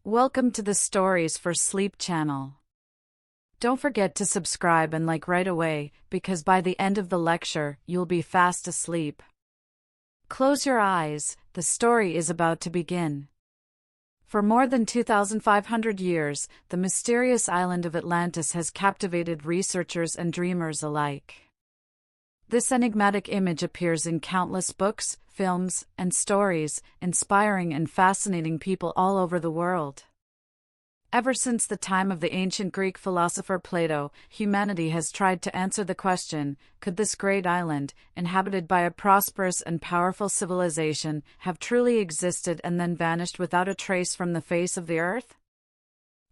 Welcome to the Stories for Sleep channel. Don't forget to subscribe and like right away, because by the end of the lecture, you'll be fast asleep. Close your eyes, the story is about to begin. For more than 2,500 years, the mysterious island of Atlantis has captivated researchers and dreamers alike. This enigmatic image appears in countless books, films, and stories, inspiring and fascinating people all over the world. Ever since the time of the ancient Greek philosopher Plato, humanity has tried to answer the question, could this great island, inhabited by a prosperous and powerful civilization, have truly existed and then vanished without a trace from the face of the earth?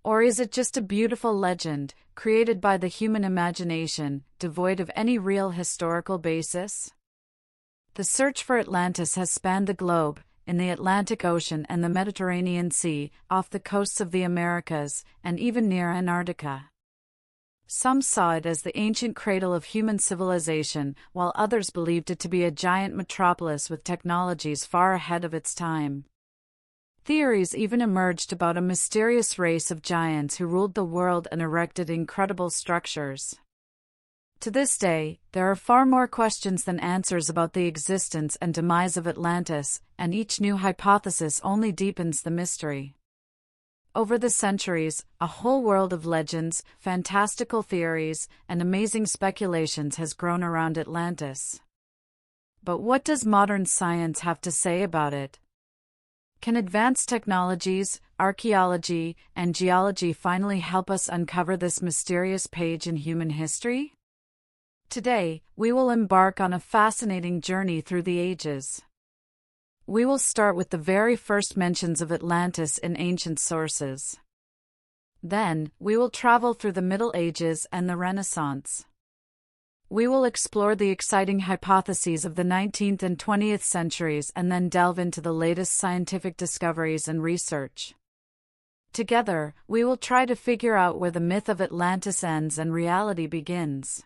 Or is it just a beautiful legend, created by the human imagination, devoid of any real historical basis? The search for Atlantis has spanned the globe, in the Atlantic Ocean and the Mediterranean Sea, off the coasts of the Americas, and even near Antarctica. Some saw it as the ancient cradle of human civilization, while others believed it to be a giant metropolis with technologies far ahead of its time. Theories even emerged about a mysterious race of giants who ruled the world and erected incredible structures. To this day, there are far more questions than answers about the existence and demise of Atlantis, and each new hypothesis only deepens the mystery. Over the centuries, a whole world of legends, fantastical theories, and amazing speculations has grown around Atlantis. But what does modern science have to say about it? Can advanced technologies, archaeology, and geology finally help us uncover this mysterious page in human history? Today, we will embark on a fascinating journey through the ages. We will start with the very first mentions of Atlantis in ancient sources. Then, we will travel through the Middle Ages and the Renaissance. We will explore the exciting hypotheses of the 19th and 20th centuries and then delve into the latest scientific discoveries and research. Together, we will try to figure out where the myth of Atlantis ends and reality begins.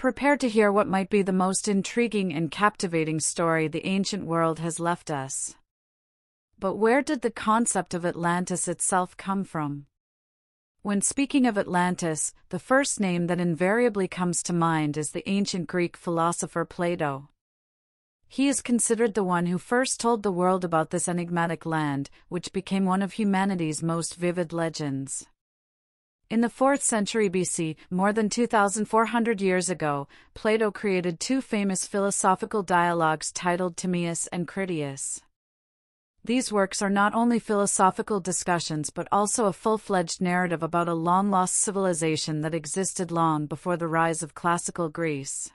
Prepare to hear what might be the most intriguing and captivating story the ancient world has left us. But where did the concept of Atlantis itself come from? When speaking of Atlantis, the first name that invariably comes to mind is the ancient Greek philosopher Plato. He is considered the one who first told the world about this enigmatic land, which became one of humanity's most vivid legends. In the 4th century BC, more than 2,400 years ago, Plato created two famous philosophical dialogues titled Timaeus and Critias. These works are not only philosophical discussions but also a full-fledged narrative about a long-lost civilization that existed long before the rise of classical Greece.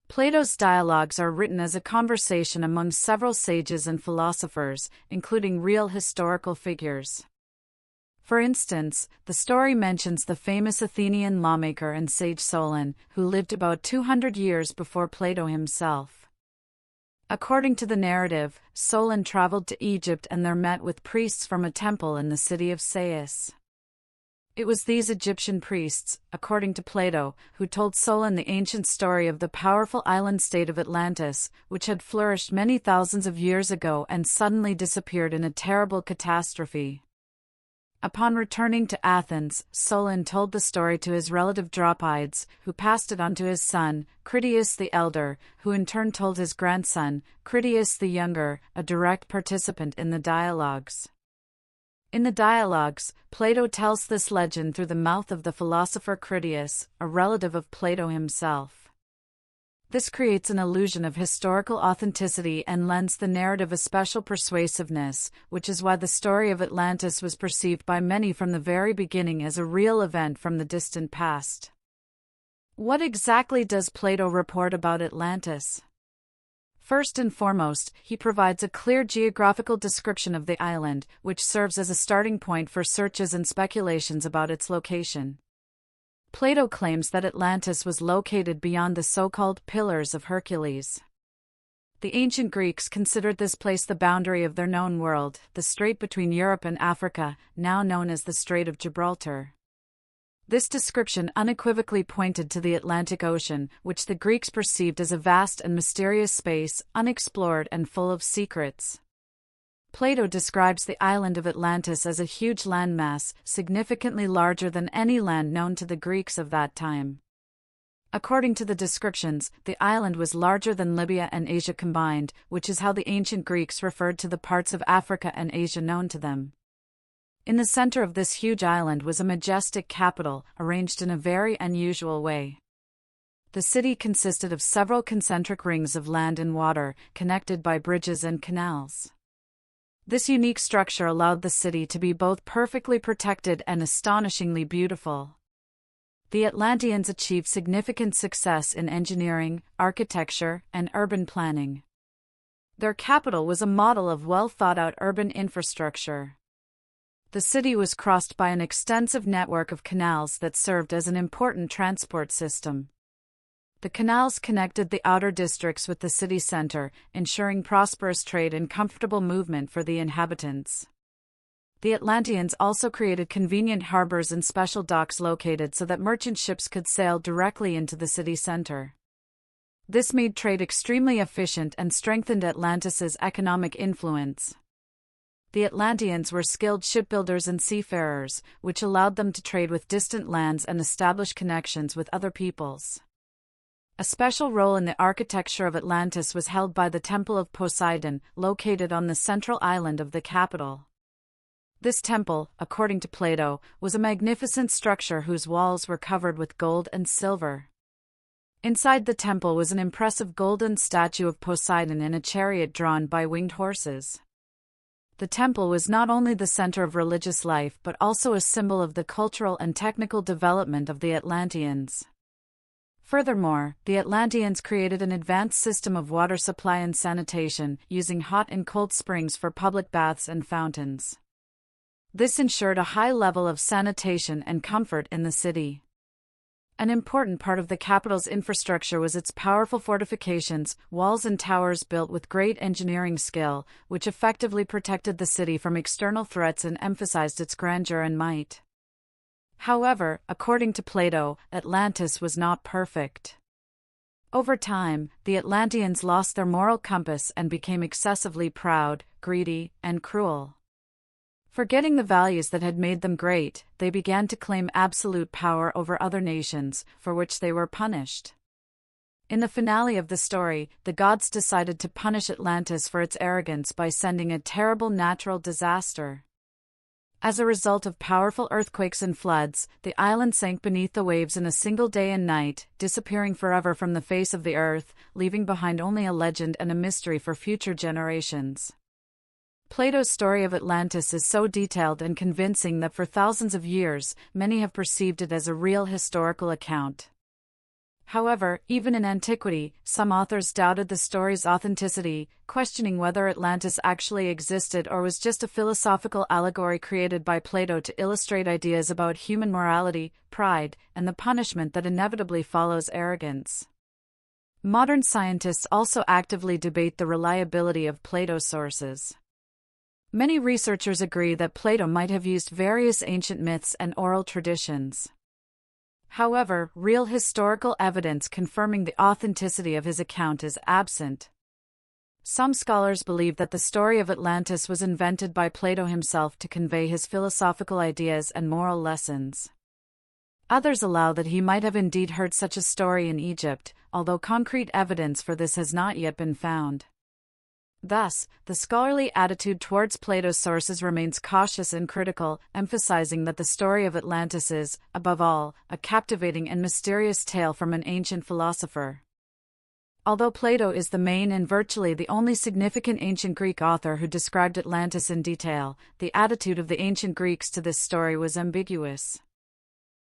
Plato's dialogues are written as a conversation among several sages and philosophers, including real historical figures. For instance, the story mentions the famous Athenian lawmaker and sage Solon, who lived about 200 years before Plato himself. According to the narrative, Solon traveled to Egypt and there met with priests from a temple in the city of Sais. It was these Egyptian priests, according to Plato, who told Solon the ancient story of the powerful island state of Atlantis, which had flourished many thousands of years ago and suddenly disappeared in a terrible catastrophe. Upon returning to Athens, Solon told the story to his relative Dropides, who passed it on to his son, Critias the elder, who in turn told his grandson, Critias the younger, a direct participant in the dialogues. In the dialogues, Plato tells this legend through the mouth of the philosopher Critias, a relative of Plato himself. This creates an illusion of historical authenticity and lends the narrative a special persuasiveness, which is why the story of Atlantis was perceived by many from the very beginning as a real event from the distant past. What exactly does Plato report about Atlantis? First and foremost, he provides a clear geographical description of the island, which serves as a starting point for searches and speculations about its location. Plato claims that Atlantis was located beyond the so-called Pillars of Hercules. The ancient Greeks considered this place the boundary of their known world, the strait between Europe and Africa, now known as the Strait of Gibraltar. This description unequivocally pointed to the Atlantic Ocean, which the Greeks perceived as a vast and mysterious space, unexplored and full of secrets. Plato describes the island of Atlantis as a huge landmass, significantly larger than any land known to the Greeks of that time. According to the descriptions, the island was larger than Libya and Asia combined, which is how the ancient Greeks referred to the parts of Africa and Asia known to them. In the center of this huge island was a majestic capital, arranged in a very unusual way. The city consisted of several concentric rings of land and water, connected by bridges and canals. This unique structure allowed the city to be both perfectly protected and astonishingly beautiful. The Atlanteans achieved significant success in engineering, architecture, and urban planning. Their capital was a model of well-thought-out urban infrastructure. The city was crossed by an extensive network of canals that served as an important transport system. The canals connected the outer districts with the city center, ensuring prosperous trade and comfortable movement for the inhabitants. The Atlanteans also created convenient harbors and special docks located so that merchant ships could sail directly into the city center. This made trade extremely efficient and strengthened Atlantis's economic influence. The Atlanteans were skilled shipbuilders and seafarers, which allowed them to trade with distant lands and establish connections with other peoples. A special role in the architecture of Atlantis was held by the Temple of Poseidon, located on the central island of the capital. This temple, according to Plato, was a magnificent structure whose walls were covered with gold and silver. Inside the temple was an impressive golden statue of Poseidon in a chariot drawn by winged horses. The temple was not only the center of religious life but also a symbol of the cultural and technical development of the Atlanteans. Furthermore, the Atlanteans created an advanced system of water supply and sanitation, using hot and cold springs for public baths and fountains. This ensured a high level of sanitation and comfort in the city. An important part of the capital's infrastructure was its powerful fortifications, walls and towers built with great engineering skill, which effectively protected the city from external threats and emphasized its grandeur and might. However, according to Plato, Atlantis was not perfect. Over time, the Atlanteans lost their moral compass and became excessively proud, greedy, and cruel. Forgetting the values that had made them great, they began to claim absolute power over other nations, for which they were punished. In the finale of the story, the gods decided to punish Atlantis for its arrogance by sending a terrible natural disaster. As a result of powerful earthquakes and floods, the island sank beneath the waves in a single day and night, disappearing forever from the face of the earth, leaving behind only a legend and a mystery for future generations. Plato's story of Atlantis is so detailed and convincing that for thousands of years, many have perceived it as a real historical account. However, even in antiquity, some authors doubted the story's authenticity, questioning whether Atlantis actually existed or was just a philosophical allegory created by Plato to illustrate ideas about human morality, pride, and the punishment that inevitably follows arrogance. Modern scientists also actively debate the reliability of Plato's sources. Many researchers agree that Plato might have used various ancient myths and oral traditions. However, real historical evidence confirming the authenticity of his account is absent. Some scholars believe that the story of Atlantis was invented by Plato himself to convey his philosophical ideas and moral lessons. Others allow that he might have indeed heard such a story in Egypt, although concrete evidence for this has not yet been found. Thus, the scholarly attitude towards Plato's sources remains cautious and critical, emphasizing that the story of Atlantis is, above all, a captivating and mysterious tale from an ancient philosopher. Although Plato is the main and virtually the only significant ancient Greek author who described Atlantis in detail, the attitude of the ancient Greeks to this story was ambiguous.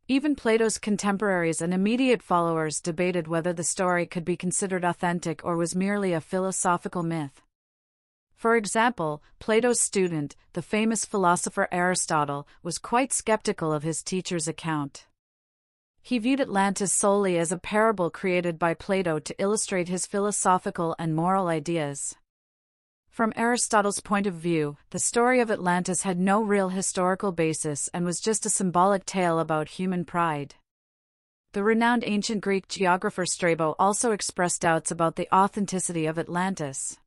Even Plato's contemporaries and immediate followers debated whether the story could be considered authentic or was merely a philosophical myth. For example, Plato's student, the famous philosopher Aristotle, was quite skeptical of his teacher's account. He viewed Atlantis solely as a parable created by Plato to illustrate his philosophical and moral ideas. From Aristotle's point of view, the story of Atlantis had no real historical basis and was just a symbolic tale about human pride. The renowned ancient Greek geographer Strabo also expressed doubts about the authenticity of Atlantis.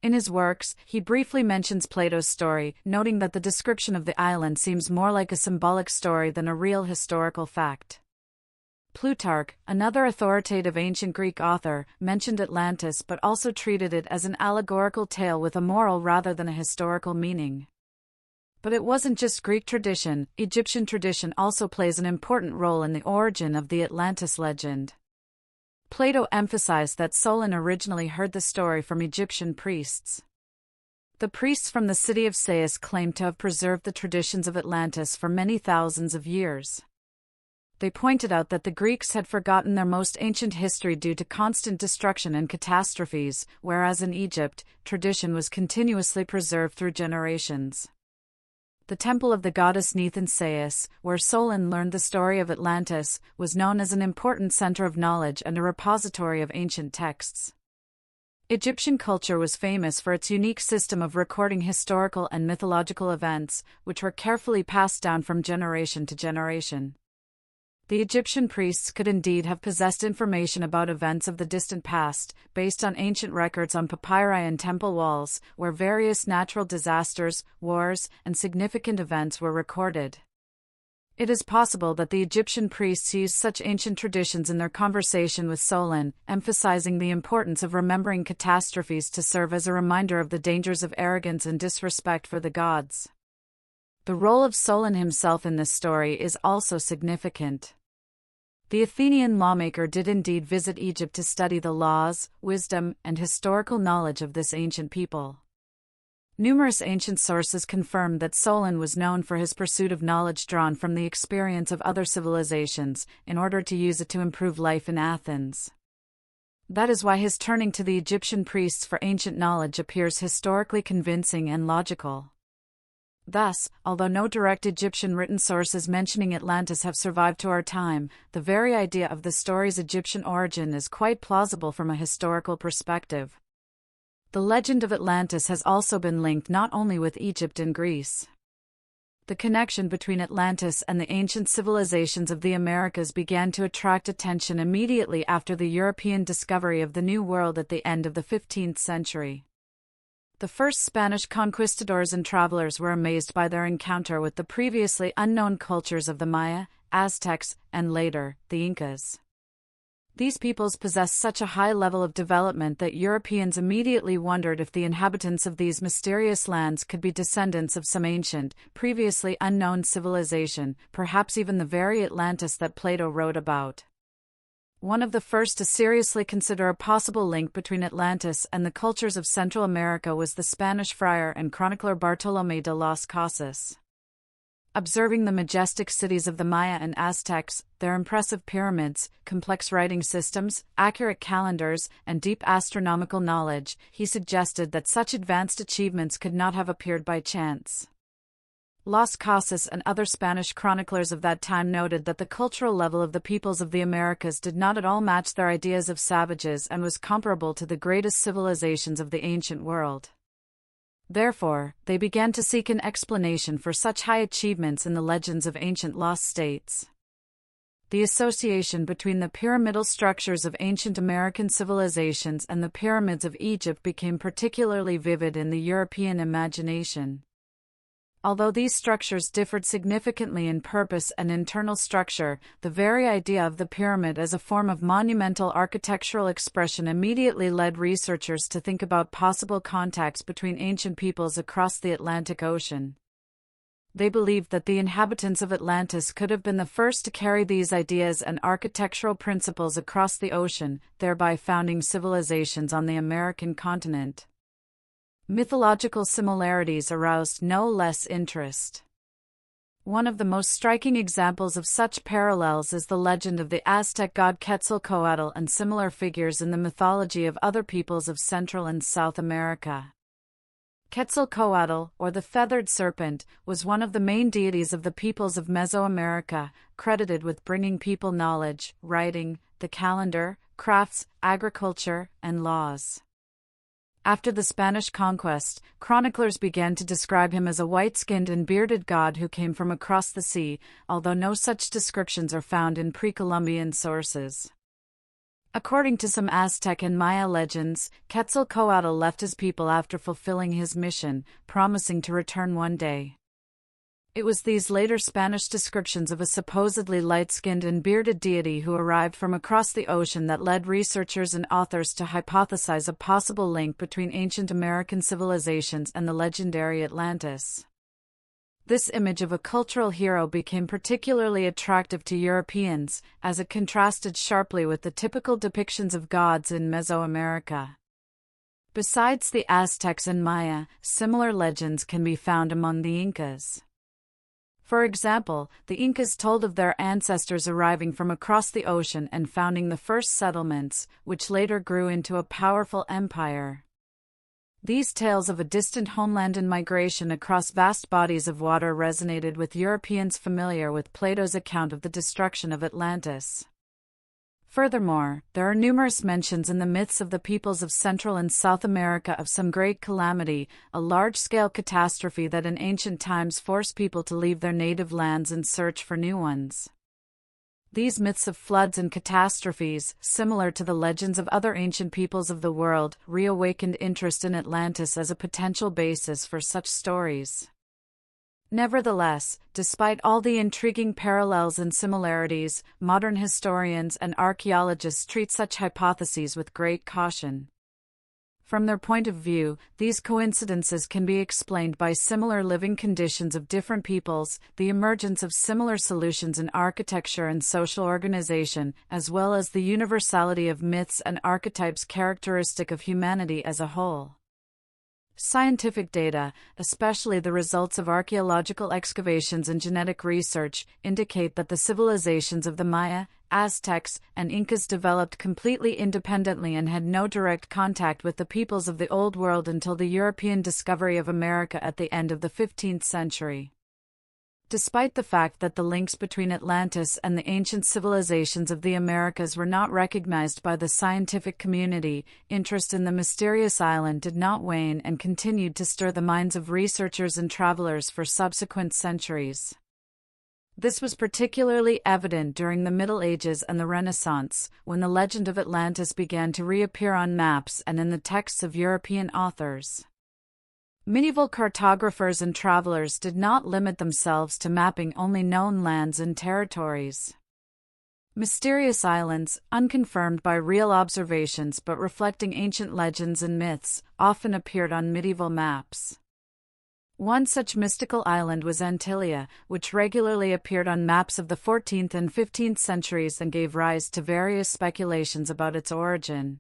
In his works, he briefly mentions Plato's story, noting that the description of the island seems more like a symbolic story than a real historical fact. Plutarch, another authoritative ancient Greek author, mentioned Atlantis but also treated it as an allegorical tale with a moral rather than a historical meaning. But it wasn't just Greek tradition, Egyptian tradition also plays an important role in the origin of the Atlantis legend. Plato emphasized that Solon originally heard the story from Egyptian priests. The priests from the city of Sais claimed to have preserved the traditions of Atlantis for many thousands of years. They pointed out that the Greeks had forgotten their most ancient history due to constant destruction and catastrophes, whereas in Egypt, tradition was continuously preserved through generations. The temple of the goddess Neith in Sais, where Solon learned the story of Atlantis, was known as an important center of knowledge and a repository of ancient texts. Egyptian culture was famous for its unique system of recording historical and mythological events, which were carefully passed down from generation to generation. The Egyptian priests could indeed have possessed information about events of the distant past, based on ancient records on papyri and temple walls, where various natural disasters, wars, and significant events were recorded. It is possible that the Egyptian priests used such ancient traditions in their conversation with Solon, emphasizing the importance of remembering catastrophes to serve as a reminder of the dangers of arrogance and disrespect for the gods. The role of Solon himself in this story is also significant. The Athenian lawmaker did indeed visit Egypt to study the laws, wisdom, and historical knowledge of this ancient people. Numerous ancient sources confirm that Solon was known for his pursuit of knowledge drawn from the experience of other civilizations, in order to use it to improve life in Athens. That is why his turning to the Egyptian priests for ancient knowledge appears historically convincing and logical. Thus, although no direct Egyptian written sources mentioning Atlantis have survived to our time, the very idea of the story's Egyptian origin is quite plausible from a historical perspective. The legend of Atlantis has also been linked not only with Egypt and Greece. The connection between Atlantis and the ancient civilizations of the Americas began to attract attention immediately after the European discovery of the New World at the end of the 15th century. The first Spanish conquistadors and travelers were amazed by their encounter with the previously unknown cultures of the Maya, Aztecs, and later, the Incas. These peoples possessed such a high level of development that Europeans immediately wondered if the inhabitants of these mysterious lands could be descendants of some ancient, previously unknown civilization, perhaps even the very Atlantis that Plato wrote about. One of the first to seriously consider a possible link between Atlantis and the cultures of Central America was the Spanish friar and chronicler Bartolomé de las Casas. Observing the majestic cities of the Maya and Aztecs, their impressive pyramids, complex writing systems, accurate calendars, and deep astronomical knowledge, he suggested that such advanced achievements could not have appeared by chance. Las Casas and other Spanish chroniclers of that time noted that the cultural level of the peoples of the Americas did not at all match their ideas of savages and was comparable to the greatest civilizations of the ancient world. Therefore, they began to seek an explanation for such high achievements in the legends of ancient lost states. The association between the pyramidal structures of ancient American civilizations and the pyramids of Egypt became particularly vivid in the European imagination. Although these structures differed significantly in purpose and internal structure, the very idea of the pyramid as a form of monumental architectural expression immediately led researchers to think about possible contacts between ancient peoples across the Atlantic Ocean. They believed that the inhabitants of Atlantis could have been the first to carry these ideas and architectural principles across the ocean, thereby founding civilizations on the American continent. Mythological similarities aroused no less interest. One of the most striking examples of such parallels is the legend of the Aztec god Quetzalcoatl and similar figures in the mythology of other peoples of Central and South America. Quetzalcoatl, or the feathered serpent, was one of the main deities of the peoples of Mesoamerica, credited with bringing people knowledge, writing, the calendar, crafts, agriculture, and laws. After the Spanish conquest, chroniclers began to describe him as a white-skinned and bearded god who came from across the sea, although no such descriptions are found in pre-Columbian sources. According to some Aztec and Maya legends, Quetzalcoatl left his people after fulfilling his mission, promising to return one day. It was these later Spanish descriptions of a supposedly light-skinned and bearded deity who arrived from across the ocean that led researchers and authors to hypothesize a possible link between ancient American civilizations and the legendary Atlantis. This image of a cultural hero became particularly attractive to Europeans, as it contrasted sharply with the typical depictions of gods in Mesoamerica. Besides the Aztecs and Maya, similar legends can be found among the Incas. For example, the Incas told of their ancestors arriving from across the ocean and founding the first settlements, which later grew into a powerful empire. These tales of a distant homeland and migration across vast bodies of water resonated with Europeans familiar with Plato's account of the destruction of Atlantis. Furthermore, there are numerous mentions in the myths of the peoples of Central and South America of some great calamity, a large-scale catastrophe that in ancient times forced people to leave their native lands and search for new ones. These myths of floods and catastrophes, similar to the legends of other ancient peoples of the world, reawakened interest in Atlantis as a potential basis for such stories. Nevertheless, despite all the intriguing parallels and similarities, modern historians and archaeologists treat such hypotheses with great caution. From their point of view, these coincidences can be explained by similar living conditions of different peoples, the emergence of similar solutions in architecture and social organization, as well as the universality of myths and archetypes characteristic of humanity as a whole. Scientific data, especially the results of archaeological excavations and genetic research, indicate that the civilizations of the Maya, Aztecs, and Incas developed completely independently and had no direct contact with the peoples of the Old World until the European discovery of America at the end of the 15th century. Despite the fact that the links between Atlantis and the ancient civilizations of the Americas were not recognized by the scientific community, interest in the mysterious island did not wane and continued to stir the minds of researchers and travelers for subsequent centuries. This was particularly evident during the Middle Ages and the Renaissance, when the legend of Atlantis began to reappear on maps and in the texts of European authors. Medieval cartographers and travelers did not limit themselves to mapping only known lands and territories. Mysterious islands, unconfirmed by real observations but reflecting ancient legends and myths, often appeared on medieval maps. One such mystical island was Antillia, which regularly appeared on maps of the 14th and 15th centuries and gave rise to various speculations about its origin.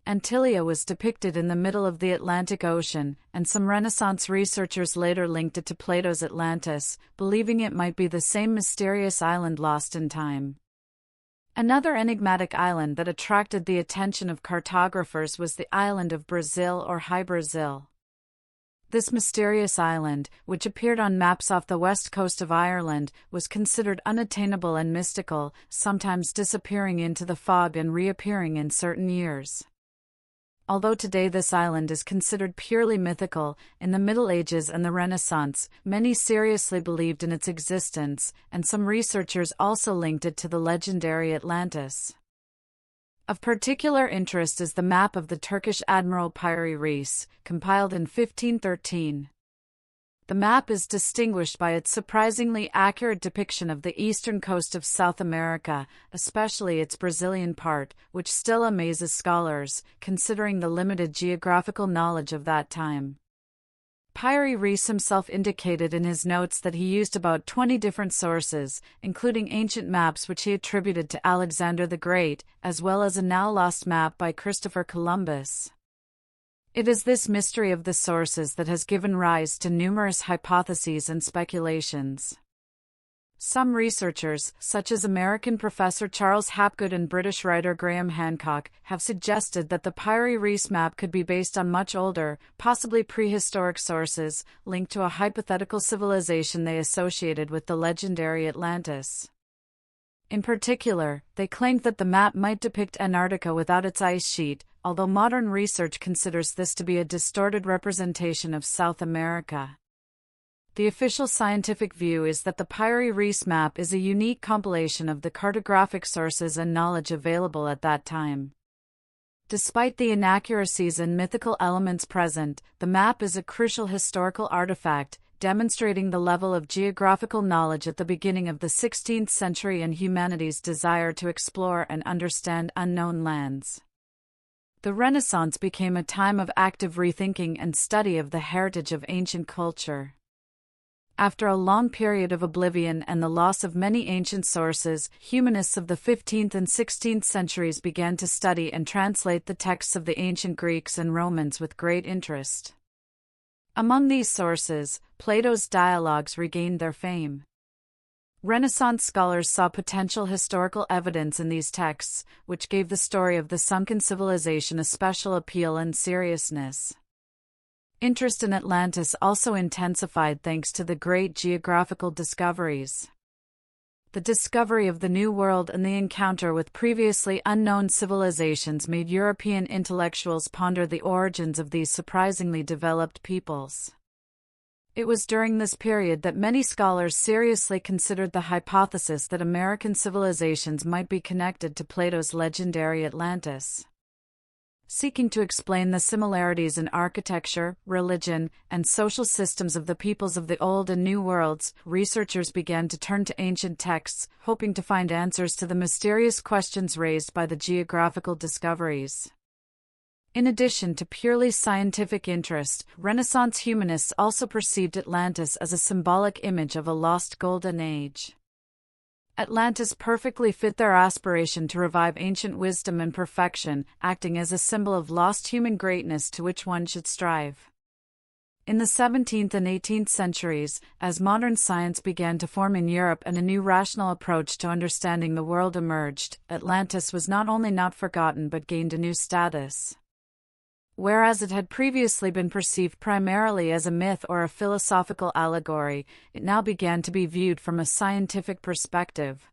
Antillia was depicted in the middle of the Atlantic Ocean, and some Renaissance researchers later linked it to Plato's Atlantis, believing it might be the same mysterious island lost in time. Another enigmatic island that attracted the attention of cartographers was the island of Brazil or High Brazil. This mysterious island, which appeared on maps off the west coast of Ireland, was considered unattainable and mystical, sometimes disappearing into the fog and reappearing in certain years. Although today this island is considered purely mythical, in the Middle Ages and the Renaissance, many seriously believed in its existence, and some researchers also linked it to the legendary Atlantis. Of particular interest is the map of the Turkish Admiral Piri Reis, compiled in 1513. The map is distinguished by its surprisingly accurate depiction of the eastern coast of South America, especially its Brazilian part, which still amazes scholars, considering the limited geographical knowledge of that time. Piri Reis himself indicated in his notes that he used about 20 different sources, including ancient maps which he attributed to Alexander the Great, as well as a now-lost map by Christopher Columbus. It is this mystery of the sources that has given rise to numerous hypotheses and speculations. Some researchers, such as American professor Charles Hapgood and British writer Graham Hancock, have suggested that the Piri Reis map could be based on much older, possibly prehistoric sources, linked to a hypothetical civilization they associated with the legendary Atlantis. In particular, they claimed that the map might depict Antarctica without its ice sheet, although modern research considers this to be a distorted representation of South America. The official scientific view is that the Piri-Reis map is a unique compilation of the cartographic sources and knowledge available at that time. Despite the inaccuracies and mythical elements present, the map is a crucial historical artifact, demonstrating the level of geographical knowledge at the beginning of the 16th century and humanity's desire to explore and understand unknown lands. The Renaissance became a time of active rethinking and study of the heritage of ancient culture. After a long period of oblivion and the loss of many ancient sources, humanists of the 15th and 16th centuries began to study and translate the texts of the ancient Greeks and Romans with great interest. Among these sources, Plato's dialogues regained their fame. Renaissance scholars saw potential historical evidence in these texts, which gave the story of the sunken civilization a special appeal and seriousness. Interest in Atlantis also intensified thanks to the great geographical discoveries. The discovery of the New World and the encounter with previously unknown civilizations made European intellectuals ponder the origins of these surprisingly developed peoples. It was during this period that many scholars seriously considered the hypothesis that American civilizations might be connected to Plato's legendary Atlantis. Seeking to explain the similarities in architecture, religion, and social systems of the peoples of the Old and New Worlds, researchers began to turn to ancient texts, hoping to find answers to the mysterious questions raised by the geographical discoveries. In addition to purely scientific interest, Renaissance humanists also perceived Atlantis as a symbolic image of a lost golden age. Atlantis perfectly fit their aspiration to revive ancient wisdom and perfection, acting as a symbol of lost human greatness to which one should strive. In the 17th and 18th centuries, as modern science began to form in Europe and a new rational approach to understanding the world emerged, Atlantis was not only not forgotten but gained a new status. Whereas it had previously been perceived primarily as a myth or a philosophical allegory, it now began to be viewed from a scientific perspective.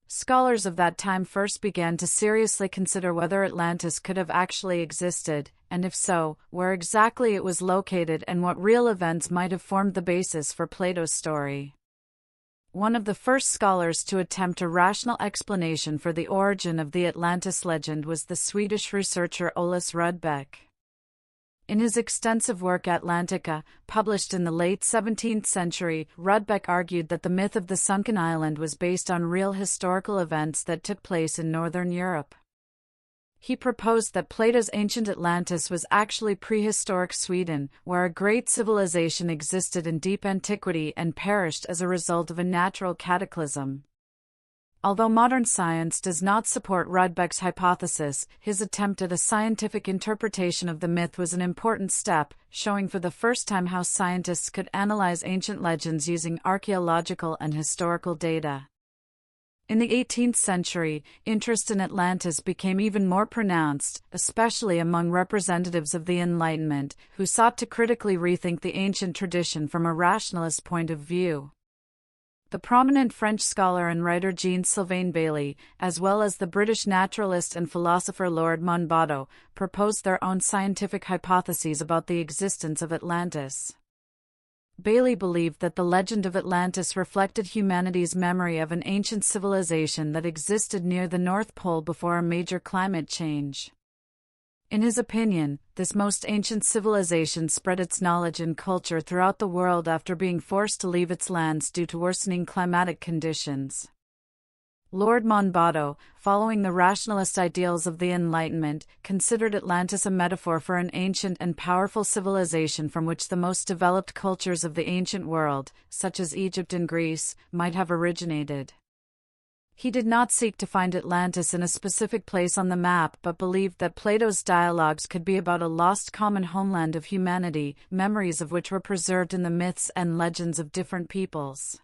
Scholars of that time first began to seriously consider whether Atlantis could have actually existed, and if so, where exactly it was located and what real events might have formed the basis for Plato's story. One of the first scholars to attempt a rational explanation for the origin of the Atlantis legend was the Swedish researcher Olaus Rudbeck. In his extensive work Atlantica, published in the late 17th century, Rudbeck argued that the myth of the sunken island was based on real historical events that took place in northern Europe. He proposed that Plato's ancient Atlantis was actually prehistoric Sweden, where a great civilization existed in deep antiquity and perished as a result of a natural cataclysm. Although modern science does not support Rudbeck's hypothesis, his attempt at a scientific interpretation of the myth was an important step, showing for the first time how scientists could analyze ancient legends using archaeological and historical data. In the 18th century, interest in Atlantis became even more pronounced, especially among representatives of the Enlightenment, who sought to critically rethink the ancient tradition from a rationalist point of view. The prominent French scholar and writer Jean-Sylvain Bailly, as well as the British naturalist and philosopher Lord Monboddo, proposed their own scientific hypotheses about the existence of Atlantis. Bailly believed that the legend of Atlantis reflected humanity's memory of an ancient civilization that existed near the North Pole before a major climate change. In his opinion, this most ancient civilization spread its knowledge and culture throughout the world after being forced to leave its lands due to worsening climatic conditions. Lord Monboddo, following the rationalist ideals of the Enlightenment, considered Atlantis a metaphor for an ancient and powerful civilization from which the most developed cultures of the ancient world, such as Egypt and Greece, might have originated. He did not seek to find Atlantis in a specific place on the map but believed that Plato's dialogues could be about a lost common homeland of humanity, memories of which were preserved in the myths and legends of different peoples.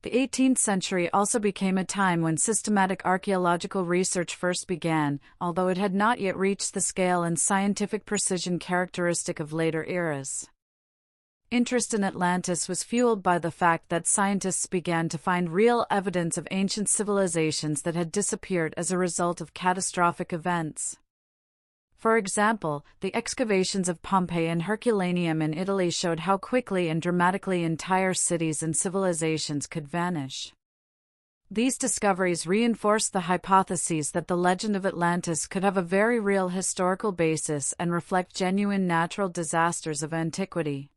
The 18th century also became a time when systematic archaeological research first began, although it had not yet reached the scale and scientific precision characteristic of later eras. Interest in Atlantis was fueled by the fact that scientists began to find real evidence of ancient civilizations that had disappeared as a result of catastrophic events. For example, the excavations of Pompeii and Herculaneum in Italy showed how quickly and dramatically entire cities and civilizations could vanish. These discoveries reinforced the hypotheses that the legend of Atlantis could have a very real historical basis and reflect genuine natural disasters of antiquity.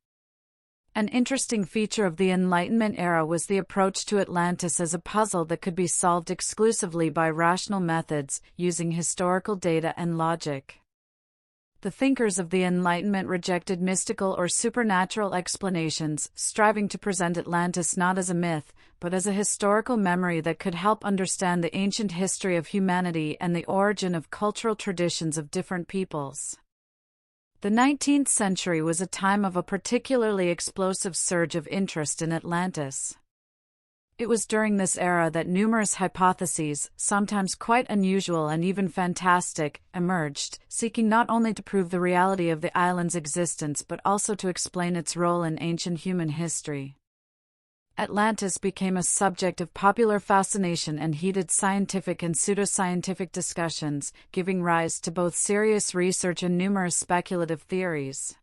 An interesting feature of the Enlightenment era was the approach to Atlantis as a puzzle that could be solved exclusively by rational methods, using historical data and logic. The thinkers of the Enlightenment rejected mystical or supernatural explanations, striving to present Atlantis not as a myth, but as a historical memory that could help understand the ancient history of humanity and the origin of cultural traditions of different peoples. The 19th century was a time of a particularly explosive surge of interest in Atlantis. It was during this era that numerous hypotheses, sometimes quite unusual and even fantastic, emerged, seeking not only to prove the reality of the island's existence but also to explain its role in ancient human history. Atlantis became a subject of popular fascination and heated scientific and pseudoscientific discussions, giving rise to both serious research and numerous speculative theories.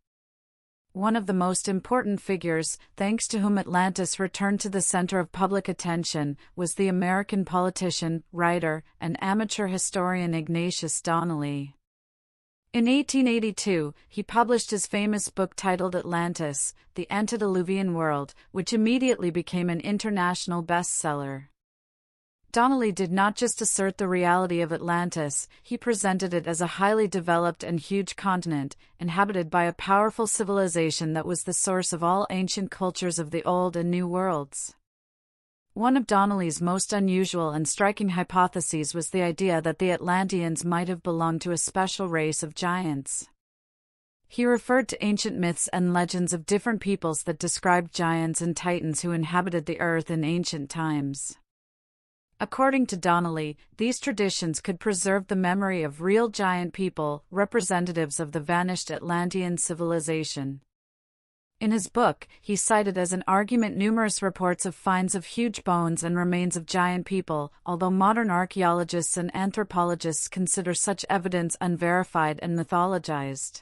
One of the most important figures, thanks to whom Atlantis returned to the center of public attention, was the American politician, writer, and amateur historian Ignatius Donnelly. In 1882, he published his famous book titled Atlantis, The Antediluvian World, which immediately became an international bestseller. Donnelly did not just assert the reality of Atlantis, he presented it as a highly developed and huge continent, inhabited by a powerful civilization that was the source of all ancient cultures of the Old and New Worlds. One of Donnelly's most unusual and striking hypotheses was the idea that the Atlanteans might have belonged to a special race of giants. He referred to ancient myths and legends of different peoples that described giants and titans who inhabited the earth in ancient times. According to Donnelly, these traditions could preserve the memory of real giant people, representatives of the vanished Atlantean civilization. In his book, he cited as an argument numerous reports of finds of huge bones and remains of giant people, although modern archaeologists and anthropologists consider such evidence unverified and mythologized.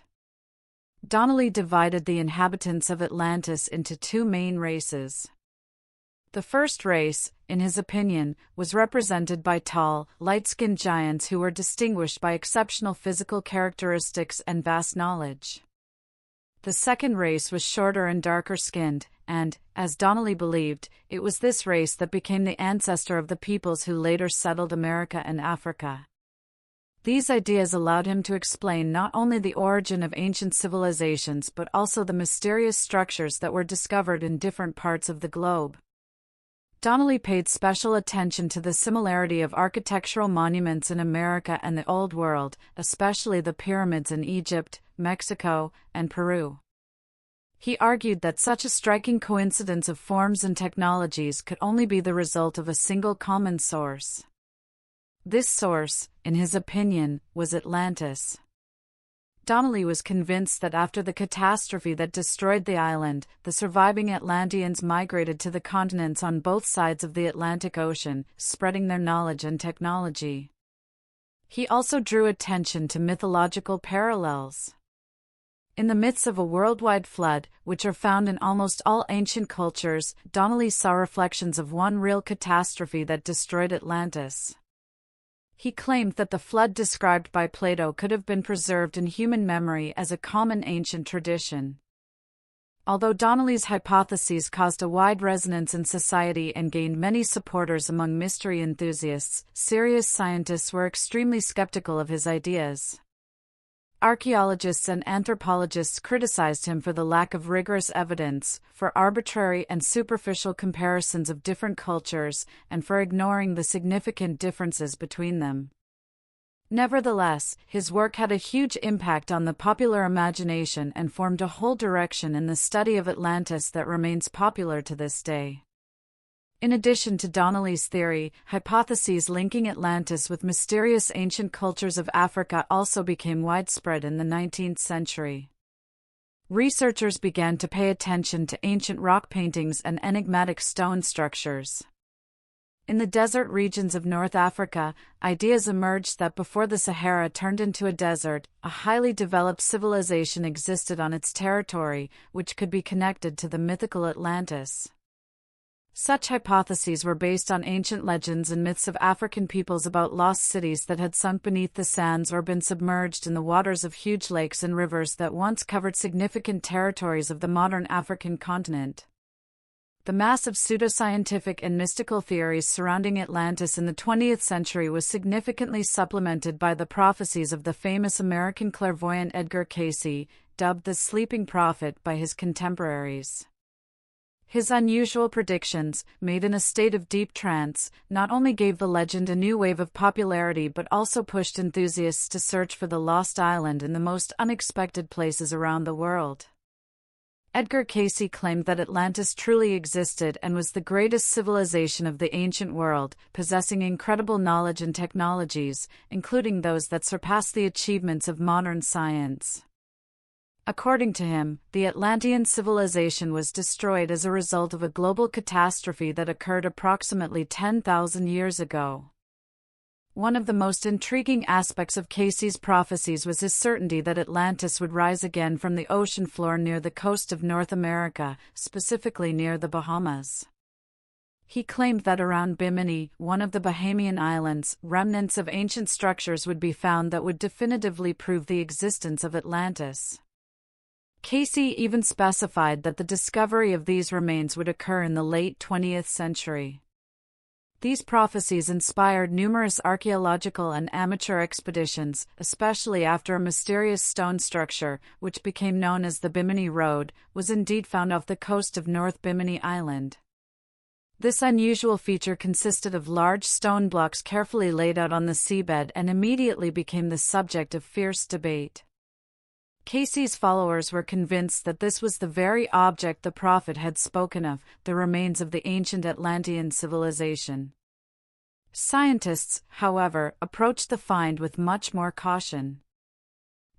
Donnelly divided the inhabitants of Atlantis into two main races. The first race, in his opinion, was represented by tall, light-skinned giants who were distinguished by exceptional physical characteristics and vast knowledge. The second race was shorter and darker-skinned, and, as Donnelly believed, it was this race that became the ancestor of the peoples who later settled America and Africa. These ideas allowed him to explain not only the origin of ancient civilizations but also the mysterious structures that were discovered in different parts of the globe. Donnelly paid special attention to the similarity of architectural monuments in America and the Old World, especially the pyramids in Egypt, Mexico, and Peru. He argued that such a striking coincidence of forms and technologies could only be the result of a single common source. This source, in his opinion, was Atlantis. Donnelly was convinced that after the catastrophe that destroyed the island, the surviving Atlanteans migrated to the continents on both sides of the Atlantic Ocean, spreading their knowledge and technology. He also drew attention to mythological parallels. In the myths of a worldwide flood, which are found in almost all ancient cultures, Donnelly saw reflections of one real catastrophe that destroyed Atlantis. He claimed that the flood described by Plato could have been preserved in human memory as a common ancient tradition. Although Donnelly's hypotheses caused a wide resonance in society and gained many supporters among mystery enthusiasts, serious scientists were extremely skeptical of his ideas. Archaeologists and anthropologists criticized him for the lack of rigorous evidence, for arbitrary and superficial comparisons of different cultures, and for ignoring the significant differences between them. Nevertheless, his work had a huge impact on the popular imagination and formed a whole direction in the study of Atlantis that remains popular to this day. In addition to Donnelly's theory, hypotheses linking Atlantis with mysterious ancient cultures of Africa also became widespread in the 19th century. Researchers began to pay attention to ancient rock paintings and enigmatic stone structures. In the desert regions of North Africa, ideas emerged that before the Sahara turned into a desert, a highly developed civilization existed on its territory, which could be connected to the mythical Atlantis. Such hypotheses were based on ancient legends and myths of African peoples about lost cities that had sunk beneath the sands or been submerged in the waters of huge lakes and rivers that once covered significant territories of the modern African continent. The mass of pseudoscientific and mystical theories surrounding Atlantis in the 20th century was significantly supplemented by the prophecies of the famous American clairvoyant Edgar Cayce, dubbed the Sleeping Prophet by his contemporaries. His unusual predictions, made in a state of deep trance, not only gave the legend a new wave of popularity but also pushed enthusiasts to search for the lost island in the most unexpected places around the world. Edgar Cayce claimed that Atlantis truly existed and was the greatest civilization of the ancient world, possessing incredible knowledge and technologies, including those that surpassed the achievements of modern science. According to him, the Atlantean civilization was destroyed as a result of a global catastrophe that occurred approximately 10,000 years ago. One of the most intriguing aspects of Cayce's prophecies was his certainty that Atlantis would rise again from the ocean floor near the coast of North America, specifically near the Bahamas. He claimed that around Bimini, one of the Bahamian islands, remnants of ancient structures would be found that would definitively prove the existence of Atlantis. Cayce even specified that the discovery of these remains would occur in the late 20th century. These prophecies inspired numerous archaeological and amateur expeditions, especially after a mysterious stone structure, which became known as the Bimini Road, was indeed found off the coast of North Bimini Island. This unusual feature consisted of large stone blocks carefully laid out on the seabed and immediately became the subject of fierce debate. Cayce's followers were convinced that this was the very object the prophet had spoken of, the remains of the ancient Atlantean civilization. Scientists, however, approached the find with much more caution.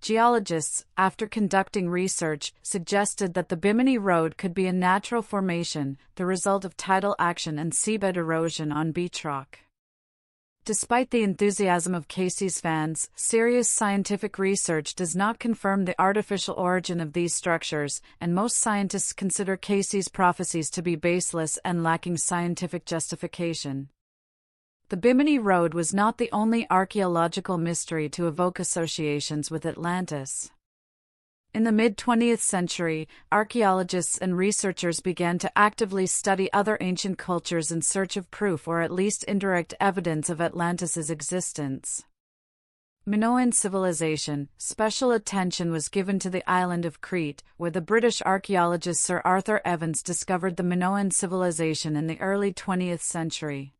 Geologists, after conducting research, suggested that the Bimini Road could be a natural formation, the result of tidal action and seabed erosion on beach rock. Despite the enthusiasm of Cayce's fans, serious scientific research does not confirm the artificial origin of these structures, and most scientists consider Cayce's prophecies to be baseless and lacking scientific justification. The Bimini Road was not the only archaeological mystery to evoke associations with Atlantis. In the mid-20th century, archaeologists and researchers began to actively study other ancient cultures in search of proof or at least indirect evidence of Atlantis's existence. Minoan civilization. Special attention was given to the island of Crete, where the British archaeologist Sir Arthur Evans discovered the Minoan civilization in the early 20th century.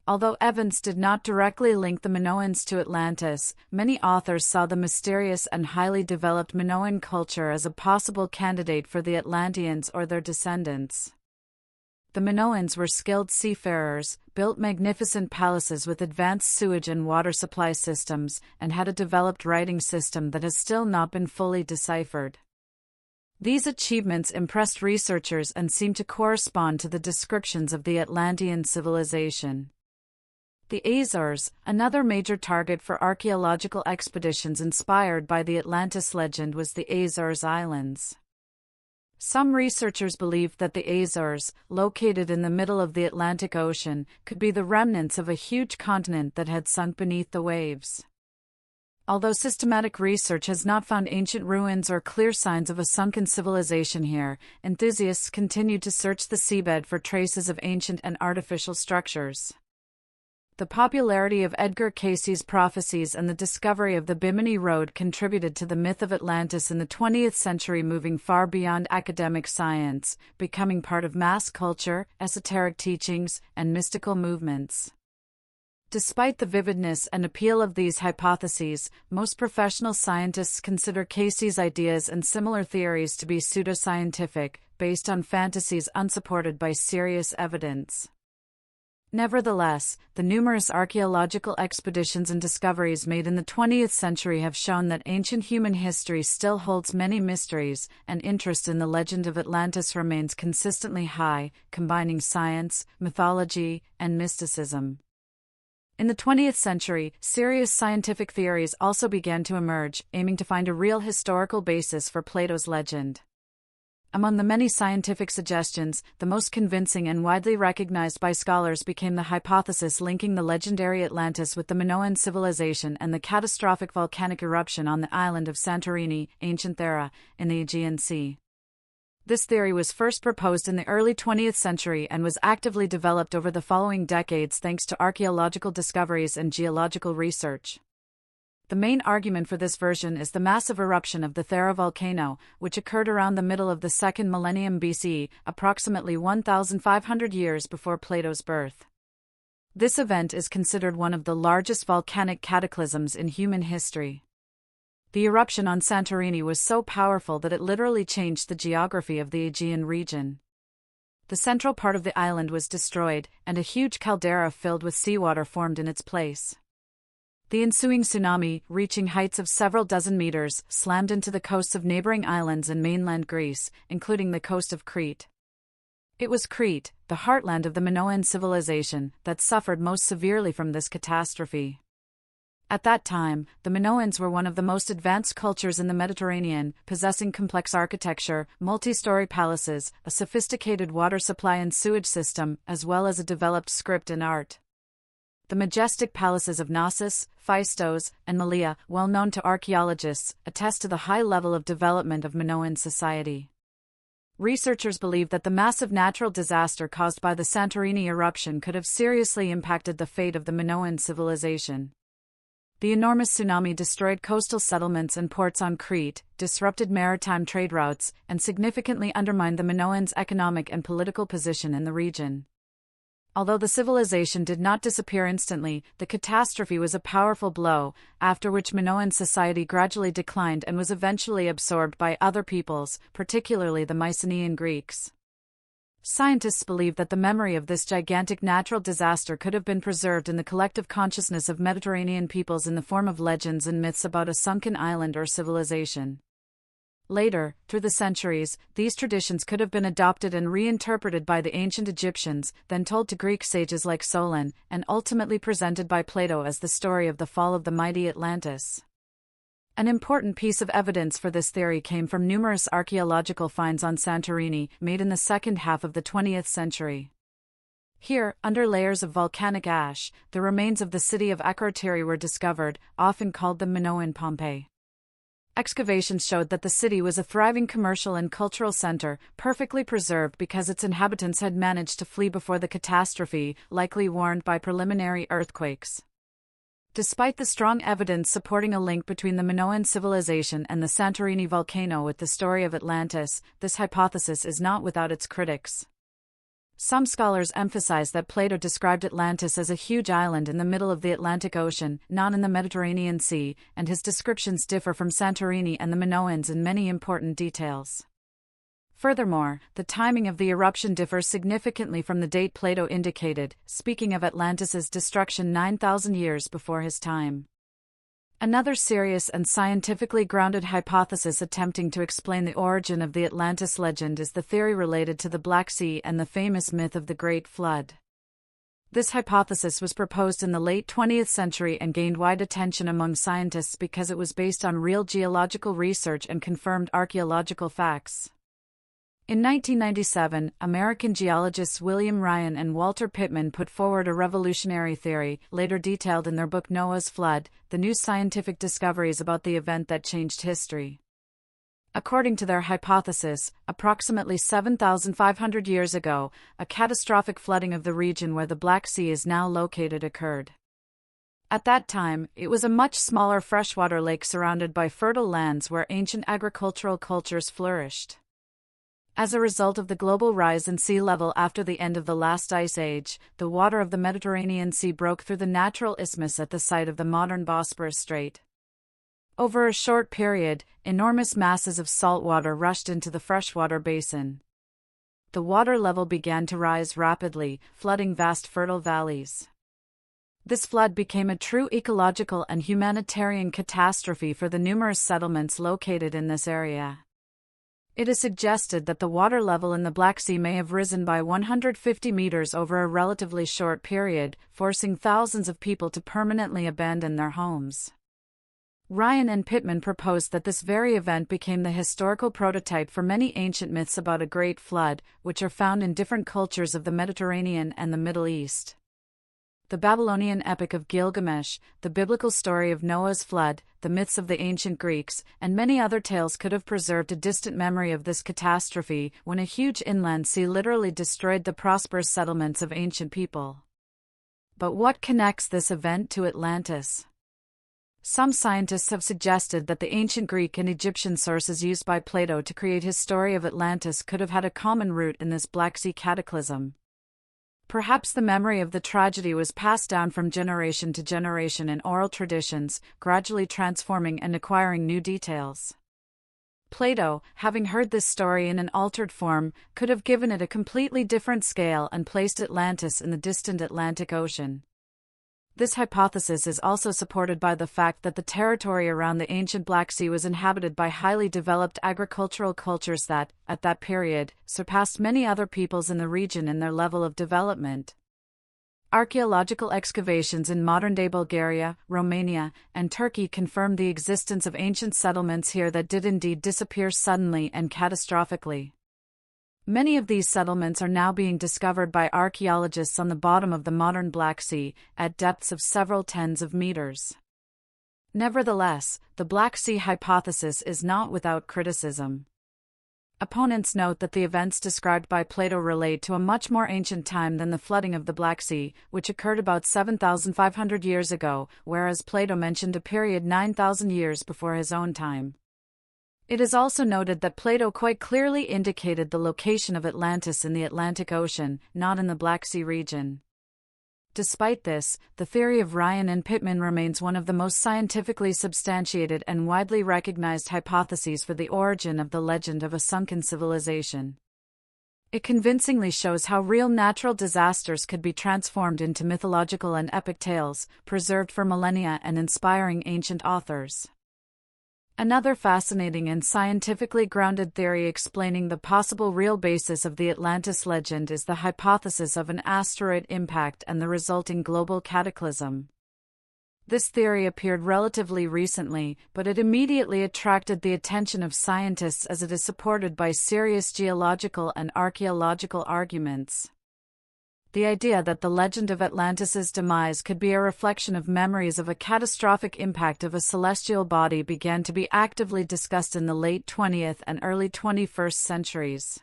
Although Evans did not directly link the Minoans to Atlantis, many authors saw the mysterious and highly developed Minoan culture as a possible candidate for the Atlanteans or their descendants. The Minoans were skilled seafarers, built magnificent palaces with advanced sewage and water supply systems, and had a developed writing system that has still not been fully deciphered. These achievements impressed researchers and seem to correspond to the descriptions of the Atlantean civilization. The Azores, another major target for archaeological expeditions inspired by the Atlantis legend, was the Azores Islands. Some researchers believed that the Azores, located in the middle of the Atlantic Ocean, could be the remnants of a huge continent that had sunk beneath the waves. Although systematic research has not found ancient ruins or clear signs of a sunken civilization here, enthusiasts continue to search the seabed for traces of ancient and artificial structures. The popularity of Edgar Cayce's prophecies and the discovery of the Bimini Road contributed to the myth of Atlantis in the 20th century, moving far beyond academic science, becoming part of mass culture, esoteric teachings, and mystical movements. Despite the vividness and appeal of these hypotheses, most professional scientists consider Cayce's ideas and similar theories to be pseudoscientific, based on fantasies unsupported by serious evidence. Nevertheless, the numerous archaeological expeditions and discoveries made in the 20th century have shown that ancient human history still holds many mysteries, and interest in the legend of Atlantis remains consistently high, combining science, mythology, and mysticism. In the 20th century, serious scientific theories also began to emerge, aiming to find a real historical basis for Plato's legend. Among the many scientific suggestions, the most convincing and widely recognized by scholars became the hypothesis linking the legendary Atlantis with the Minoan civilization and the catastrophic volcanic eruption on the island of Santorini, ancient Thera, in the Aegean Sea. This theory was first proposed in the early 20th century and was actively developed over the following decades thanks to archaeological discoveries and geological research. The main argument for this version is the massive eruption of the Thera volcano, which occurred around the middle of the 2nd millennium BCE, approximately 1,500 years before Plato's birth. This event is considered one of the largest volcanic cataclysms in human history. The eruption on Santorini was so powerful that it literally changed the geography of the Aegean region. The central part of the island was destroyed, and a huge caldera filled with seawater formed in its place. The ensuing tsunami, reaching heights of several dozen meters, slammed into the coasts of neighboring islands and mainland Greece, including the coast of Crete. It was Crete, the heartland of the Minoan civilization, that suffered most severely from this catastrophe. At that time, the Minoans were one of the most advanced cultures in the Mediterranean, possessing complex architecture, multi-story palaces, a sophisticated water supply and sewage system, as well as a developed script and art. The majestic palaces of Knossos, Phaistos, and Malea, well known to archaeologists, attest to the high level of development of Minoan society. Researchers believe that the massive natural disaster caused by the Santorini eruption could have seriously impacted the fate of the Minoan civilization. The enormous tsunami destroyed coastal settlements and ports on Crete, disrupted maritime trade routes, and significantly undermined the Minoans' economic and political position in the region. Although the civilization did not disappear instantly, the catastrophe was a powerful blow, after which Minoan society gradually declined and was eventually absorbed by other peoples, particularly the Mycenaean Greeks. Scientists believe that the memory of this gigantic natural disaster could have been preserved in the collective consciousness of Mediterranean peoples in the form of legends and myths about a sunken island or civilization. Later, through the centuries, these traditions could have been adopted and reinterpreted by the ancient Egyptians, then told to Greek sages like Solon, and ultimately presented by Plato as the story of the fall of the mighty Atlantis. An important piece of evidence for this theory came from numerous archaeological finds on Santorini, made in the second half of the 20th century. Here, under layers of volcanic ash, the remains of the city of Akrotiri were discovered, often called the Minoan Pompeii. Excavations showed that the city was a thriving commercial and cultural center, perfectly preserved because its inhabitants had managed to flee before the catastrophe, likely warned by preliminary earthquakes. Despite the strong evidence supporting a link between the Minoan civilization and the Santorini volcano with the story of Atlantis, this hypothesis is not without its critics. Some scholars emphasize that Plato described Atlantis as a huge island in the middle of the Atlantic Ocean, not in the Mediterranean Sea, and his descriptions differ from Santorini and the Minoans in many important details. Furthermore, the timing of the eruption differs significantly from the date Plato indicated, speaking of Atlantis's destruction 9,000 years before his time. Another serious and scientifically grounded hypothesis attempting to explain the origin of the Atlantis legend is the theory related to the Black Sea and the famous myth of the Great Flood. This hypothesis was proposed in the late 20th century and gained wide attention among scientists because it was based on real geological research and confirmed archaeological facts. In 1997, American geologists William Ryan and Walter Pittman put forward a revolutionary theory, later detailed in their book Noah's Flood, the new scientific discoveries about the event that changed history. According to their hypothesis, approximately 7,500 years ago, a catastrophic flooding of the region where the Black Sea is now located occurred. At that time, it was a much smaller freshwater lake surrounded by fertile lands where ancient agricultural cultures flourished. As a result of the global rise in sea level after the end of the last ice age, the water of the Mediterranean Sea broke through the natural isthmus at the site of the modern Bosporus Strait. Over a short period, enormous masses of salt water rushed into the freshwater basin. The water level began to rise rapidly, flooding vast fertile valleys. This flood became a true ecological and humanitarian catastrophe for the numerous settlements located in this area. It is suggested that the water level in the Black Sea may have risen by 150 meters over a relatively short period, forcing thousands of people to permanently abandon their homes. Ryan and Pittman proposed that this very event became the historical prototype for many ancient myths about a great flood, which are found in different cultures of the Mediterranean and the Middle East. The Babylonian epic of Gilgamesh, the biblical story of Noah's flood, the myths of the ancient Greeks, and many other tales could have preserved a distant memory of this catastrophe when a huge inland sea literally destroyed the prosperous settlements of ancient people. But what connects this event to Atlantis? Some scientists have suggested that the ancient Greek and Egyptian sources used by Plato to create his story of Atlantis could have had a common root in this Black Sea cataclysm. Perhaps the memory of the tragedy was passed down from generation to generation in oral traditions, gradually transforming and acquiring new details. Plato, having heard this story in an altered form, could have given it a completely different scale and placed Atlantis in the distant Atlantic Ocean. This hypothesis is also supported by the fact that the territory around the ancient Black Sea was inhabited by highly developed agricultural cultures that, at that period, surpassed many other peoples in the region in their level of development. Archaeological excavations in modern-day Bulgaria, Romania, and Turkey confirm the existence of ancient settlements here that did indeed disappear suddenly and catastrophically. Many of these settlements are now being discovered by archaeologists on the bottom of the modern Black Sea, at depths of several tens of meters. Nevertheless, the Black Sea hypothesis is not without criticism. Opponents note that the events described by Plato relate to a much more ancient time than the flooding of the Black Sea, which occurred about 7,500 years ago, whereas Plato mentioned a period 9,000 years before his own time. It is also noted that Plato quite clearly indicated the location of Atlantis in the Atlantic Ocean, not in the Black Sea region. Despite this, the theory of Ryan and Pittman remains one of the most scientifically substantiated and widely recognized hypotheses for the origin of the legend of a sunken civilization. It convincingly shows how real natural disasters could be transformed into mythological and epic tales, preserved for millennia and inspiring ancient authors. Another fascinating and scientifically grounded theory explaining the possible real basis of the Atlantis legend is the hypothesis of an asteroid impact and the resulting global cataclysm. This theory appeared relatively recently, but it immediately attracted the attention of scientists as it is supported by serious geological and archaeological arguments. The idea that the legend of Atlantis's demise could be a reflection of memories of a catastrophic impact of a celestial body began to be actively discussed in the late 20th and early 21st centuries.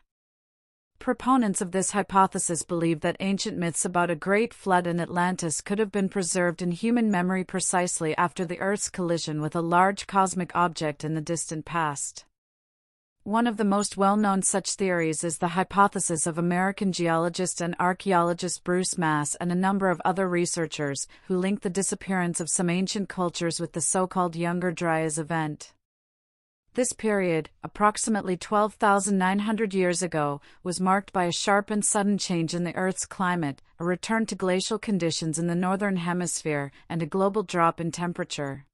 Proponents of this hypothesis believe that ancient myths about a great flood in Atlantis could have been preserved in human memory precisely after the Earth's collision with a large cosmic object in the distant past. One of the most well-known such theories is the hypothesis of American geologist and archaeologist Bruce Mass and a number of other researchers, who link the disappearance of some ancient cultures with the so-called Younger Dryas event. This period, approximately 12,900 years ago, was marked by a sharp and sudden change in the Earth's climate, a return to glacial conditions in the northern hemisphere, and a global drop in temperature.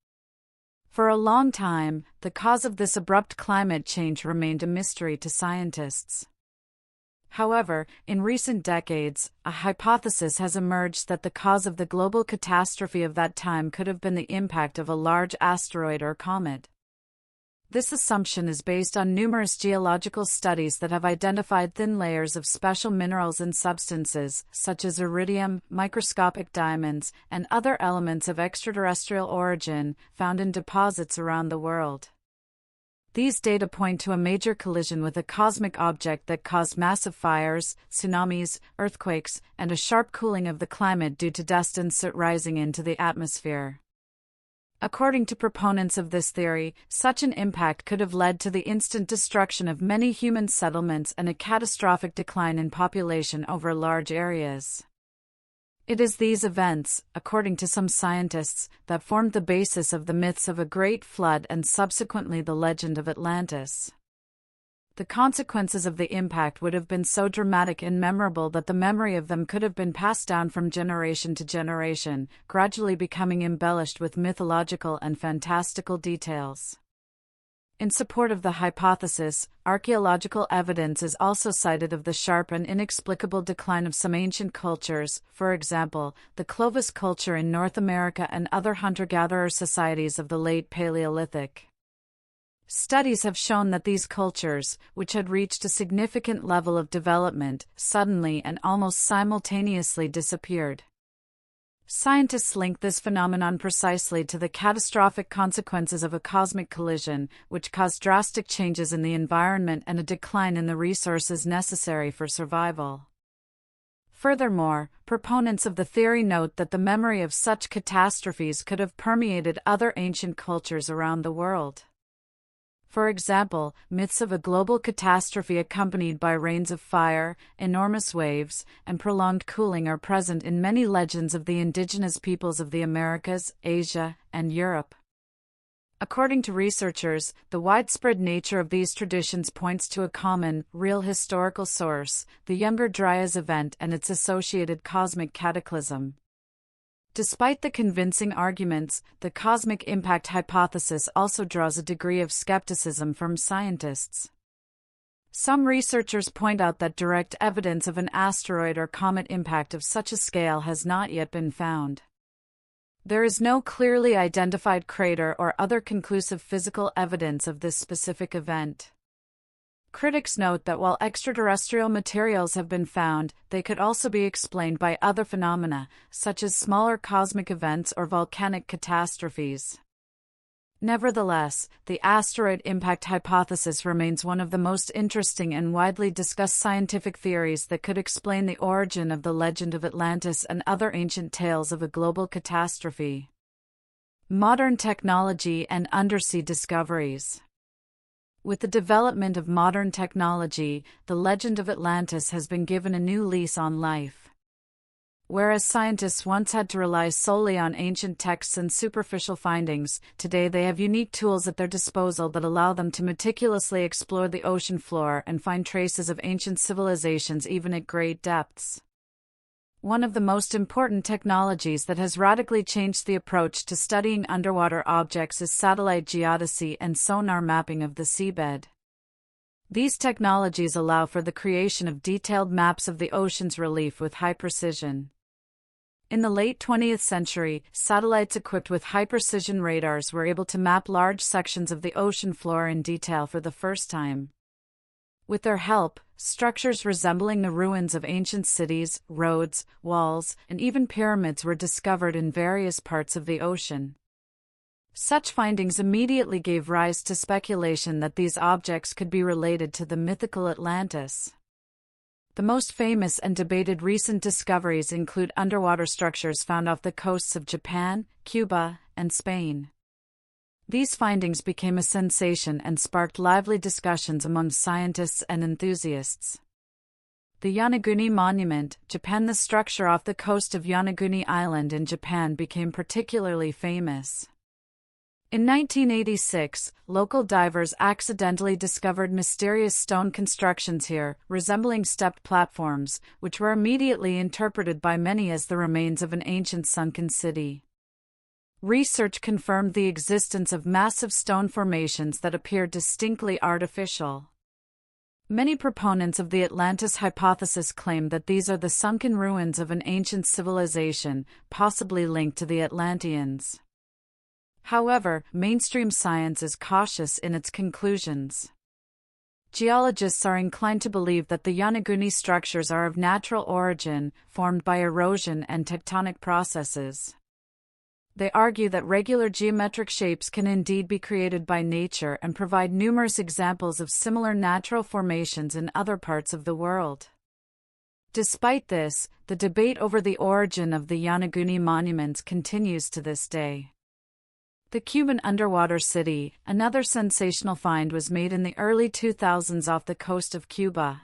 For a long time, the cause of this abrupt climate change remained a mystery to scientists. However, in recent decades, a hypothesis has emerged that the cause of the global catastrophe of that time could have been the impact of a large asteroid or comet. This assumption is based on numerous geological studies that have identified thin layers of special minerals and substances, such as iridium, microscopic diamonds, and other elements of extraterrestrial origin, found in deposits around the world. These data point to a major collision with a cosmic object that caused massive fires, tsunamis, earthquakes, and a sharp cooling of the climate due to dust and soot rising into the atmosphere. According to proponents of this theory, such an impact could have led to the instant destruction of many human settlements and a catastrophic decline in population over large areas. It is these events, according to some scientists, that formed the basis of the myths of a great flood and subsequently the legend of Atlantis. The consequences of the impact would have been so dramatic and memorable that the memory of them could have been passed down from generation to generation, gradually becoming embellished with mythological and fantastical details. In support of the hypothesis, archaeological evidence is also cited of the sharp and inexplicable decline of some ancient cultures, for example, the Clovis culture in North America and other hunter-gatherer societies of the late Paleolithic. Studies have shown that these cultures, which had reached a significant level of development, suddenly and almost simultaneously disappeared. Scientists link this phenomenon precisely to the catastrophic consequences of a cosmic collision, which caused drastic changes in the environment and a decline in the resources necessary for survival. Furthermore, proponents of the theory note that the memory of such catastrophes could have permeated other ancient cultures around the world. For example, myths of a global catastrophe accompanied by rains of fire, enormous waves, and prolonged cooling are present in many legends of the indigenous peoples of the Americas, Asia, and Europe. According to researchers, the widespread nature of these traditions points to a common, real historical source, the Younger Dryas event and its associated cosmic cataclysm. Despite the convincing arguments, the cosmic impact hypothesis also draws a degree of skepticism from scientists. Some researchers point out that direct evidence of an asteroid or comet impact of such a scale has not yet been found. There is no clearly identified crater or other conclusive physical evidence of this specific event. Critics note that while extraterrestrial materials have been found, they could also be explained by other phenomena, such as smaller cosmic events or volcanic catastrophes. Nevertheless, the asteroid impact hypothesis remains one of the most interesting and widely discussed scientific theories that could explain the origin of the legend of Atlantis and other ancient tales of a global catastrophe. Modern technology and undersea discoveries. With the development of modern technology, the legend of Atlantis has been given a new lease on life. Whereas scientists once had to rely solely on ancient texts and superficial findings, today they have unique tools at their disposal that allow them to meticulously explore the ocean floor and find traces of ancient civilizations even at great depths. One of the most important technologies that has radically changed the approach to studying underwater objects is satellite geodesy and sonar mapping of the seabed. These technologies allow for the creation of detailed maps of the ocean's relief with high precision. In the late 20th century, satellites equipped with high-precision radars were able to map large sections of the ocean floor in detail for the first time. With their help, structures resembling the ruins of ancient cities, roads, walls, and even pyramids were discovered in various parts of the ocean. Such findings immediately gave rise to speculation that these objects could be related to the mythical Atlantis. The most famous and debated recent discoveries include underwater structures found off the coasts of Japan, Cuba, and Spain. These findings became a sensation and sparked lively discussions among scientists and enthusiasts. The Yonaguni Monument, Japan. The structure off the coast of Yonaguni Island in Japan became particularly famous. In 1986, local divers accidentally discovered mysterious stone constructions here, resembling stepped platforms, which were immediately interpreted by many as the remains of an ancient sunken city. Research confirmed the existence of massive stone formations that appeared distinctly artificial. Many proponents of the Atlantis hypothesis claim that these are the sunken ruins of an ancient civilization, possibly linked to the Atlanteans. However, mainstream science is cautious in its conclusions. Geologists are inclined to believe that the Yonaguni structures are of natural origin, formed by erosion and tectonic processes. They argue that regular geometric shapes can indeed be created by nature and provide numerous examples of similar natural formations in other parts of the world. Despite this, the debate over the origin of the Yonaguni monuments continues to this day. The Cuban underwater city, another sensational find, was made in the early 2000s off the coast of Cuba.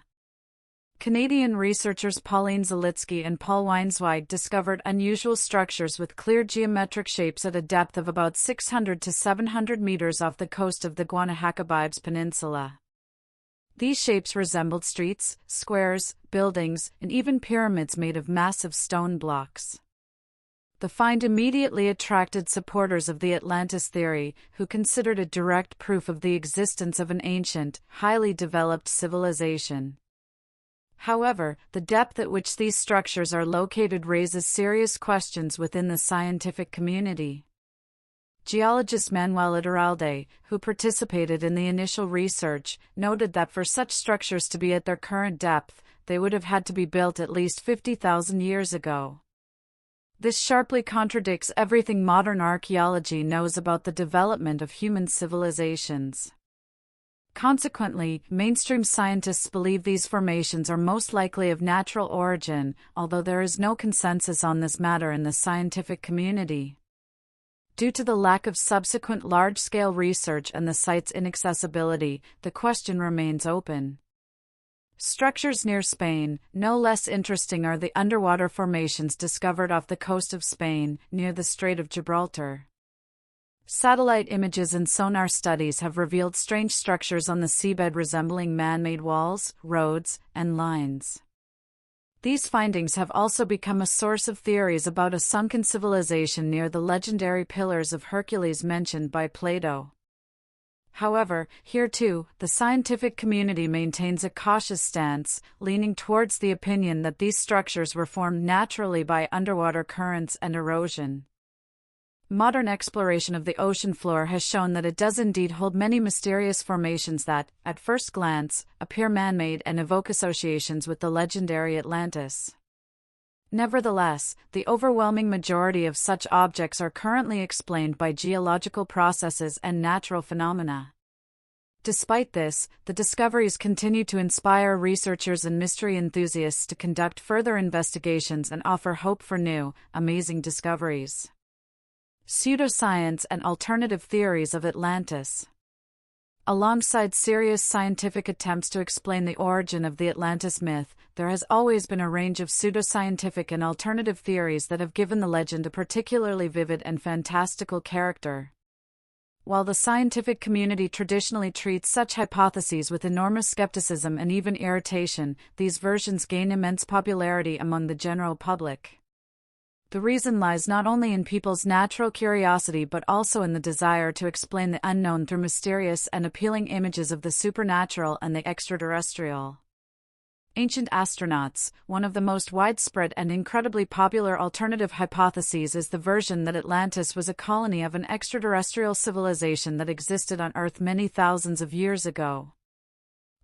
Canadian researchers Pauline Zalitsky and Paul Weinsweig discovered unusual structures with clear geometric shapes at a depth of about 600 to 700 meters off the coast of the Guanahacoibes Peninsula. These shapes resembled streets, squares, buildings, and even pyramids made of massive stone blocks. The find immediately attracted supporters of the Atlantis theory, who considered it direct proof of the existence of an ancient, highly developed civilization. However, the depth at which these structures are located raises serious questions within the scientific community. Geologist Manuel Iturralde, who participated in the initial research, noted that for such structures to be at their current depth, they would have had to be built at least 50,000 years ago. This sharply contradicts everything modern archaeology knows about the development of human civilizations. Consequently, mainstream scientists believe these formations are most likely of natural origin, although there is no consensus on this matter in the scientific community. Due to the lack of subsequent large-scale research and the site's inaccessibility, the question remains open. Structures near Spain, no less interesting are the underwater formations discovered off the coast of Spain, near the Strait of Gibraltar. Satellite images and sonar studies have revealed strange structures on the seabed resembling man-made walls, roads, and lines. These findings have also become a source of theories about a sunken civilization near the legendary Pillars of Hercules mentioned by Plato. However, here too, the scientific community maintains a cautious stance, leaning towards the opinion that these structures were formed naturally by underwater currents and erosion. Modern exploration of the ocean floor has shown that it does indeed hold many mysterious formations that, at first glance, appear man-made and evoke associations with the legendary Atlantis. Nevertheless, the overwhelming majority of such objects are currently explained by geological processes and natural phenomena. Despite this, the discoveries continue to inspire researchers and mystery enthusiasts to conduct further investigations and offer hope for new, amazing discoveries. Pseudoscience and alternative theories of Atlantis. Alongside serious scientific attempts to explain the origin of the Atlantis myth, there has always been a range of pseudoscientific and alternative theories that have given the legend a particularly vivid and fantastical character. While the scientific community traditionally treats such hypotheses with enormous skepticism and even irritation, these versions gain immense popularity among the general public. The reason lies not only in people's natural curiosity but also in the desire to explain the unknown through mysterious and appealing images of the supernatural and the extraterrestrial. Ancient astronauts. One of the most widespread and incredibly popular alternative hypotheses is the version that Atlantis was a colony of an extraterrestrial civilization that existed on Earth many thousands of years ago.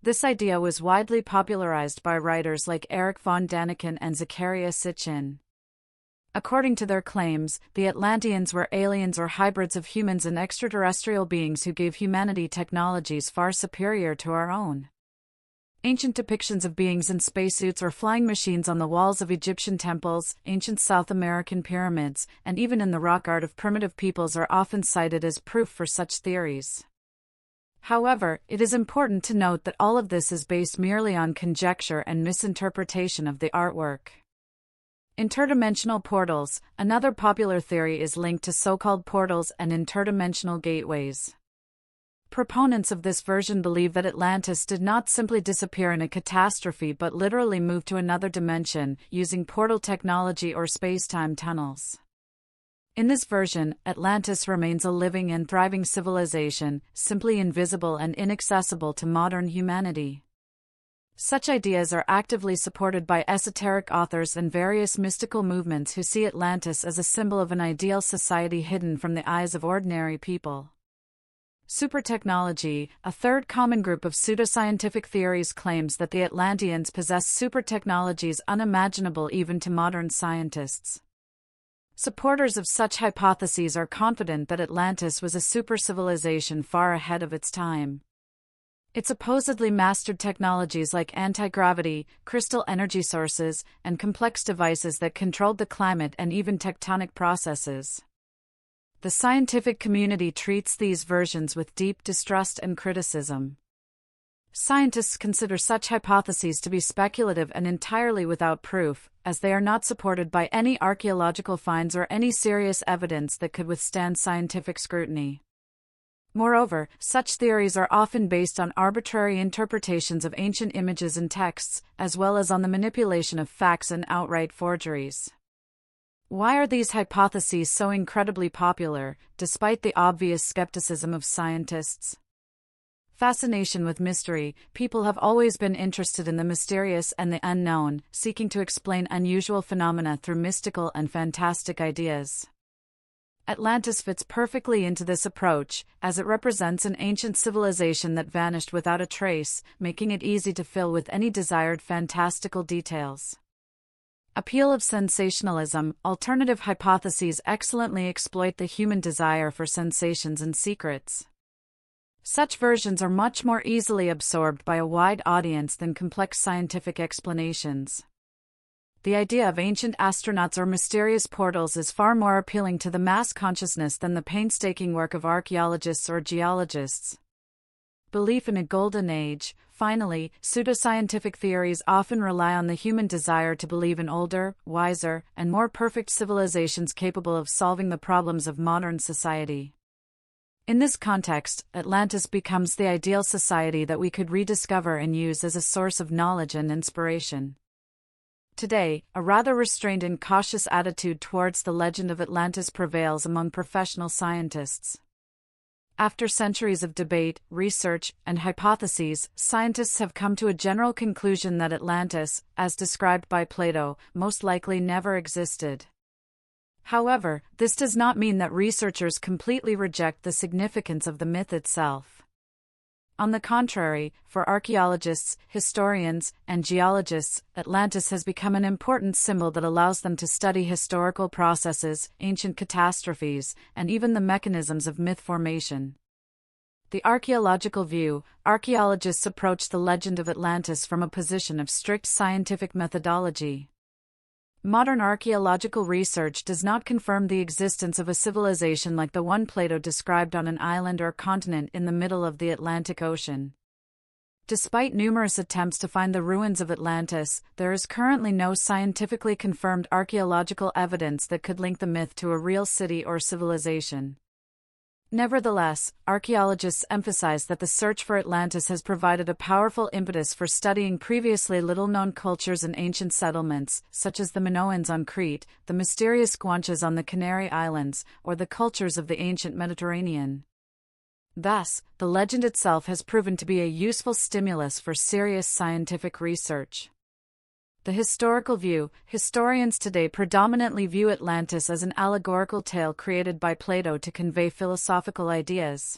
This idea was widely popularized by writers like Erich von Däniken and Zecharia Sitchin. According to their claims, the Atlanteans were aliens or hybrids of humans and extraterrestrial beings who gave humanity technologies far superior to our own. Ancient depictions of beings in spacesuits or flying machines on the walls of Egyptian temples, ancient South American pyramids, and even in the rock art of primitive peoples are often cited as proof for such theories. However, it is important to note that all of this is based merely on conjecture and misinterpretation of the artwork. Interdimensional portals. Another popular theory is linked to so-called portals and interdimensional gateways. Proponents of this version believe that Atlantis did not simply disappear in a catastrophe but literally moved to another dimension, using portal technology or space-time tunnels. In this version, Atlantis remains a living and thriving civilization, simply invisible and inaccessible to modern humanity. Such ideas are actively supported by esoteric authors and various mystical movements who see Atlantis as a symbol of an ideal society hidden from the eyes of ordinary people. Supertechnology. A third common group of pseudoscientific theories claims that the Atlanteans possess supertechnologies unimaginable even to modern scientists. Supporters of such hypotheses are confident that Atlantis was a super-civilization far ahead of its time. It supposedly mastered technologies like anti-gravity, crystal energy sources, and complex devices that controlled the climate and even tectonic processes. The scientific community treats these versions with deep distrust and criticism. Scientists consider such hypotheses to be speculative and entirely without proof, as they are not supported by any archaeological finds or any serious evidence that could withstand scientific scrutiny. Moreover, such theories are often based on arbitrary interpretations of ancient images and texts, as well as on the manipulation of facts and outright forgeries. Why are these hypotheses so incredibly popular, despite the obvious skepticism of scientists? Fascination with mystery. People have always been interested in the mysterious and the unknown, seeking to explain unusual phenomena through mystical and fantastic ideas. Atlantis fits perfectly into this approach, as it represents an ancient civilization that vanished without a trace, making it easy to fill with any desired fantastical details. Appeal of sensationalism. Alternative hypotheses excellently exploit the human desire for sensations and secrets. Such versions are much more easily absorbed by a wide audience than complex scientific explanations. The idea of ancient astronauts or mysterious portals is far more appealing to the mass consciousness than the painstaking work of archaeologists or geologists. Belief in a golden age. Finally, pseudoscientific theories often rely on the human desire to believe in older, wiser, and more perfect civilizations capable of solving the problems of modern society. In this context, Atlantis becomes the ideal society that we could rediscover and use as a source of knowledge and inspiration. Today, a rather restrained and cautious attitude towards the legend of Atlantis prevails among professional scientists. After centuries of debate, research, and hypotheses, scientists have come to a general conclusion that Atlantis, as described by Plato, most likely never existed. However, this does not mean that researchers completely reject the significance of the myth itself. On the contrary, for archaeologists, historians, and geologists, Atlantis has become an important symbol that allows them to study historical processes, ancient catastrophes, and even the mechanisms of myth formation. The archaeological view. Archaeologists approach the legend of Atlantis from a position of strict scientific methodology. Modern archaeological research does not confirm the existence of a civilization like the one Plato described on an island or continent in the middle of the Atlantic Ocean. Despite numerous attempts to find the ruins of Atlantis, there is currently no scientifically confirmed archaeological evidence that could link the myth to a real city or civilization. Nevertheless, archaeologists emphasize that the search for Atlantis has provided a powerful impetus for studying previously little-known cultures and ancient settlements, such as the Minoans on Crete, the mysterious Guanches on the Canary Islands, or the cultures of the ancient Mediterranean. Thus, the legend itself has proven to be a useful stimulus for serious scientific research. The historical view. Historians today predominantly view Atlantis as an allegorical tale created by Plato to convey philosophical ideas.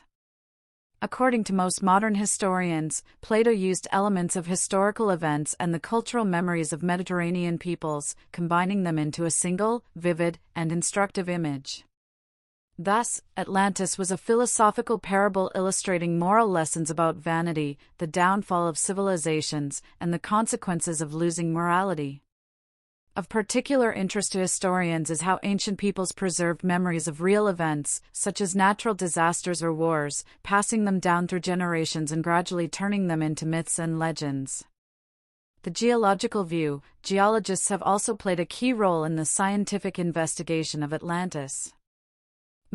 According to most modern historians, Plato used elements of historical events and the cultural memories of Mediterranean peoples, combining them into a single, vivid, and instructive image. Thus, Atlantis was a philosophical parable illustrating moral lessons about vanity, the downfall of civilizations, and the consequences of losing morality. Of particular interest to historians is how ancient peoples preserved memories of real events, such as natural disasters or wars, passing them down through generations and gradually turning them into myths and legends. The geological view. Geologists have also played a key role in the scientific investigation of Atlantis.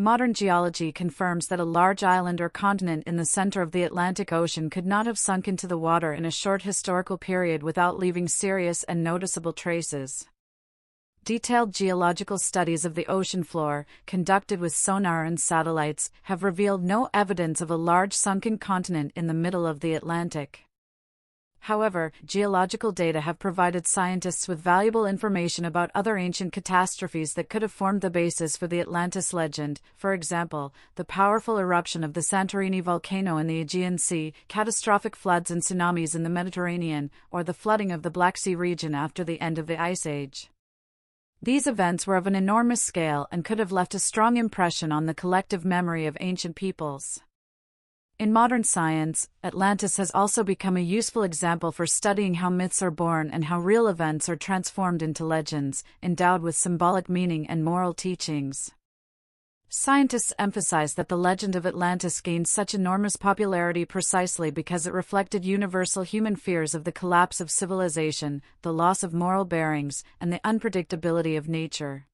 Modern geology confirms that a large island or continent in the center of the Atlantic Ocean could not have sunk into the water in a short historical period without leaving serious and noticeable traces. Detailed geological studies of the ocean floor, conducted with sonar and satellites, have revealed no evidence of a large sunken continent in the middle of the Atlantic. However, geological data have provided scientists with valuable information about other ancient catastrophes that could have formed the basis for the Atlantis legend, for example, the powerful eruption of the Santorini volcano in the Aegean Sea, catastrophic floods and tsunamis in the Mediterranean, or the flooding of the Black Sea region after the end of the Ice Age. These events were of an enormous scale and could have left a strong impression on the collective memory of ancient peoples. In modern science, Atlantis has also become a useful example for studying how myths are born and how real events are transformed into legends, endowed with symbolic meaning and moral teachings. Scientists emphasize that the legend of Atlantis gained such enormous popularity precisely because it reflected universal human fears of the collapse of civilization, the loss of moral bearings, and the unpredictability of nature.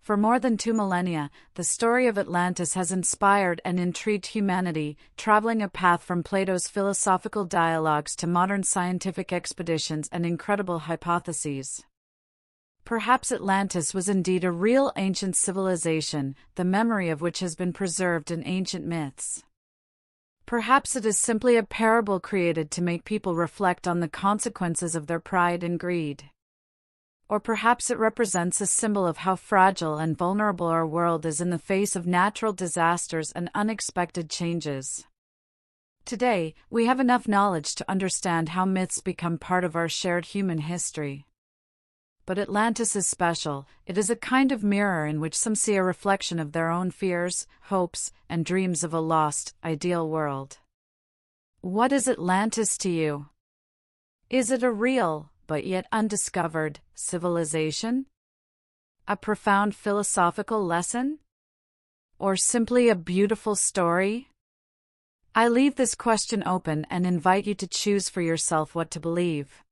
For more than 2 millennia, the story of Atlantis has inspired and intrigued humanity, traveling a path from Plato's philosophical dialogues to modern scientific expeditions and incredible hypotheses. Perhaps Atlantis was indeed a real ancient civilization, the memory of which has been preserved in ancient myths. Perhaps it is simply a parable created to make people reflect on the consequences of their pride and greed. Or perhaps it represents a symbol of how fragile and vulnerable our world is in the face of natural disasters and unexpected changes. Today, we have enough knowledge to understand how myths become part of our shared human history. But Atlantis is special. It is a kind of mirror in which some see a reflection of their own fears, hopes, and dreams of a lost, ideal world. What is Atlantis to you? Is it a real, but yet undiscovered, civilization? A profound philosophical lesson? Or simply a beautiful story? I leave this question open and invite you to choose for yourself what to believe.